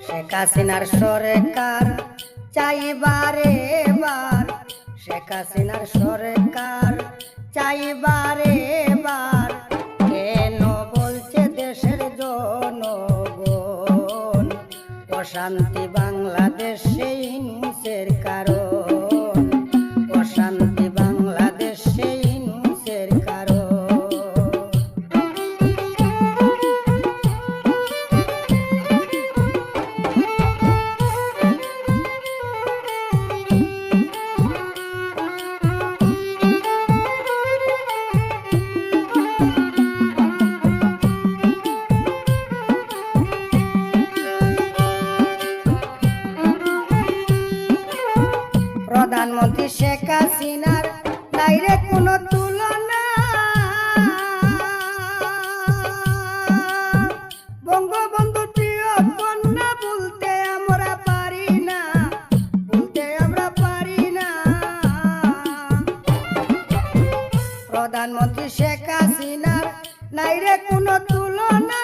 শেখ হাসিনার সরকার চাই বারে বার, শেখ হাসিনার সরকার চাই বারে বার। কেন বলছে দেশের জনগণ অশান্তি বাংলাদেশে হিংসের কারণ, অশান্তি বাংলাদেশে হিংসের কারণ। প্রধানমন্ত্রী শেখ হাসিনার নাইরে কোনো তুলনা, বঙ্গবন্ধু প্রিয় কন্যা বলতে আমরা পারি না, বলতে আমরা পারি না। প্রধানমন্ত্রী শেখ হাসিনার নাইরে কোনো তুলনা,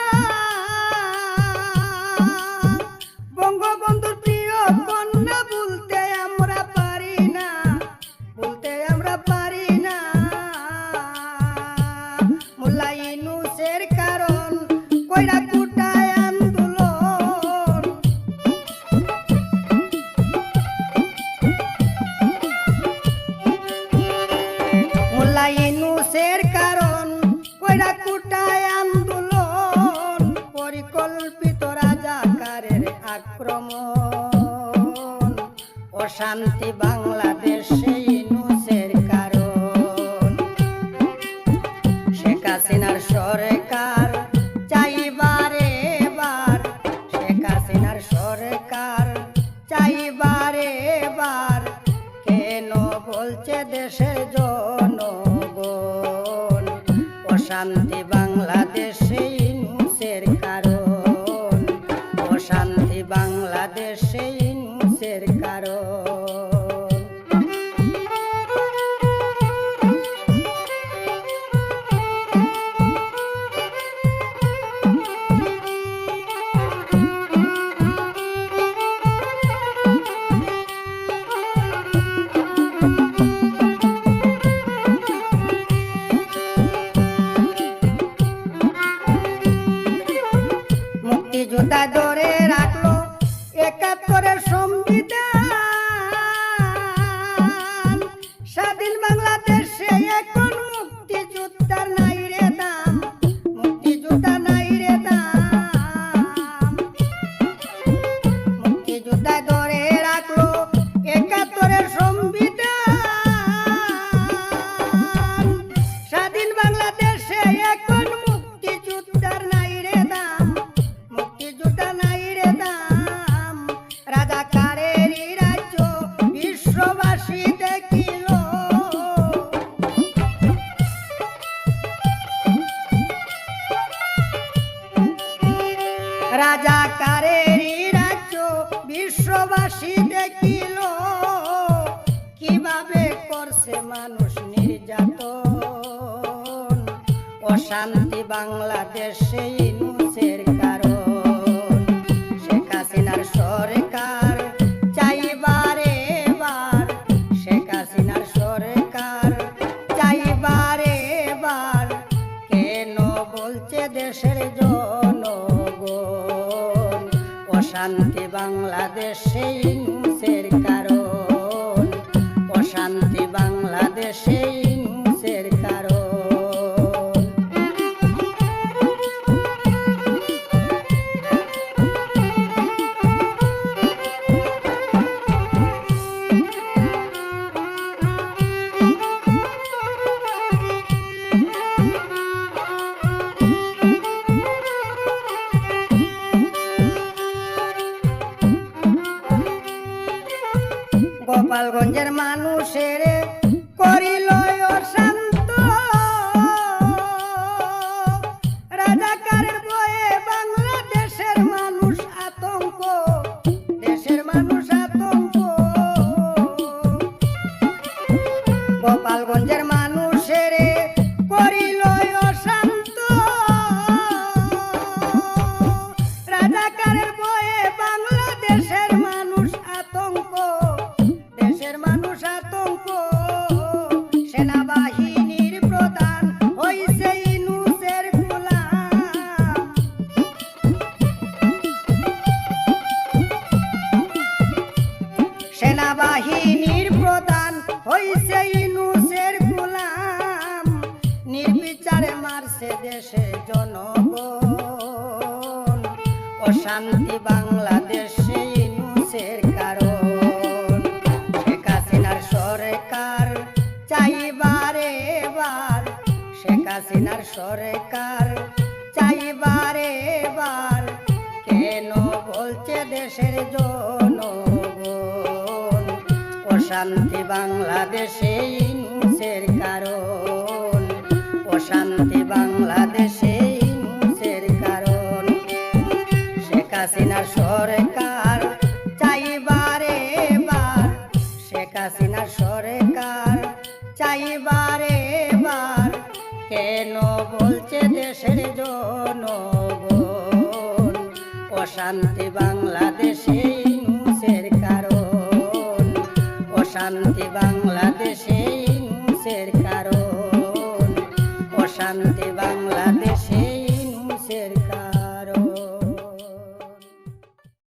বঙ্গবন্ধু প্রিয় কন্যা বলতে আমরা পারি না, বলতে আমরা পারি না। মোল্লা ইউনূসের কারণ কইরা কুটায় আন্দোলন, মোল্লা ইউনূসের কারণ কইরা কুটায় আন্দোলন। পরিকল্পিত রাজাকারের আক্রমণ, অশান্তি বাংলাদেশে ইউনূসের কারণ। শেখ হাসিনার সরকার চাই বারে বার, শেখ হাসিনার সরকার চাই বারে বার। কেন বলছে দেশের জনগণ অশান্তি বাংলাদেশে হিংসের কারণ, অশান্তি বাংলাদেশে হিংসের কারণ। মুক্তিযোদ্ধা ধরে রাখলো ৭১-এর সংবিধান, স্বাধীন বাংলাদেশে এখন মুক্তিযোদ্ধার নাই রে দাম, মুক্তিযোদ্ধা নাই রে দাম। মুক্তিযোদ্ধা ধরে রাখলো ৭১-এর সংবিধান, স্বাধীন বাংলাদেশে এখন মুক্তিযোদ্ধার নাই রে দাম, মুক্তিযোদ্ধা নাই রে দাম। রাজাকারেরই রাজ্য বিশ্ববাসী দেখিল, রাজাকারেরই রাজ্য বিশ্ববাসী দেখিল। কিভাবে করছে মানুষ নির্যাতন, অশান্তি বাংলাদেশে ইউনূসের কারণ। শেখ হাসিনার সরকার চাই বারে বার, শেখ হাসিনার সরকার চাই বারে বার। কেন বলছে দেশের জনগণ অশান্তি বাংলাদেশে হিংসের কারণ, অশান্তি বাংলাদেশে হিংসের কারণ। গোপালগঞ্জের মানুষের করিল অশান্ত, রাজাকারের ভয়ে বাংলাদেশের মানুষ আতঙ্ক, দেশের মানুষ আতঙ্ক। গোপালগঞ্জের মানুষের করিল অশান্ত, রাজাকারের ভয়ে বাংলা বাংলাদেশে ইনুসের কারণ শেখ হাসিনার সরকার চাইবারে বার শেখ হাসিনার সরকার চাইবারে বার কেন বলছে দেশের জনগণ অশান্তি বাংলাদেশে ইনুসের কারণ অশান্তি বাংলাদেশে ইনুসের কারণ শেখ হাসিনার সরকার চাইবারে বার শেখ হাসিনার সরকার চাইবারে বার কেন বলছে দেশের জনগণ অশান্তি বাংলাদেশে ইনুসের কারণ অশান্তি বাংলাদেশে ইনুসের কারণ অশান্তি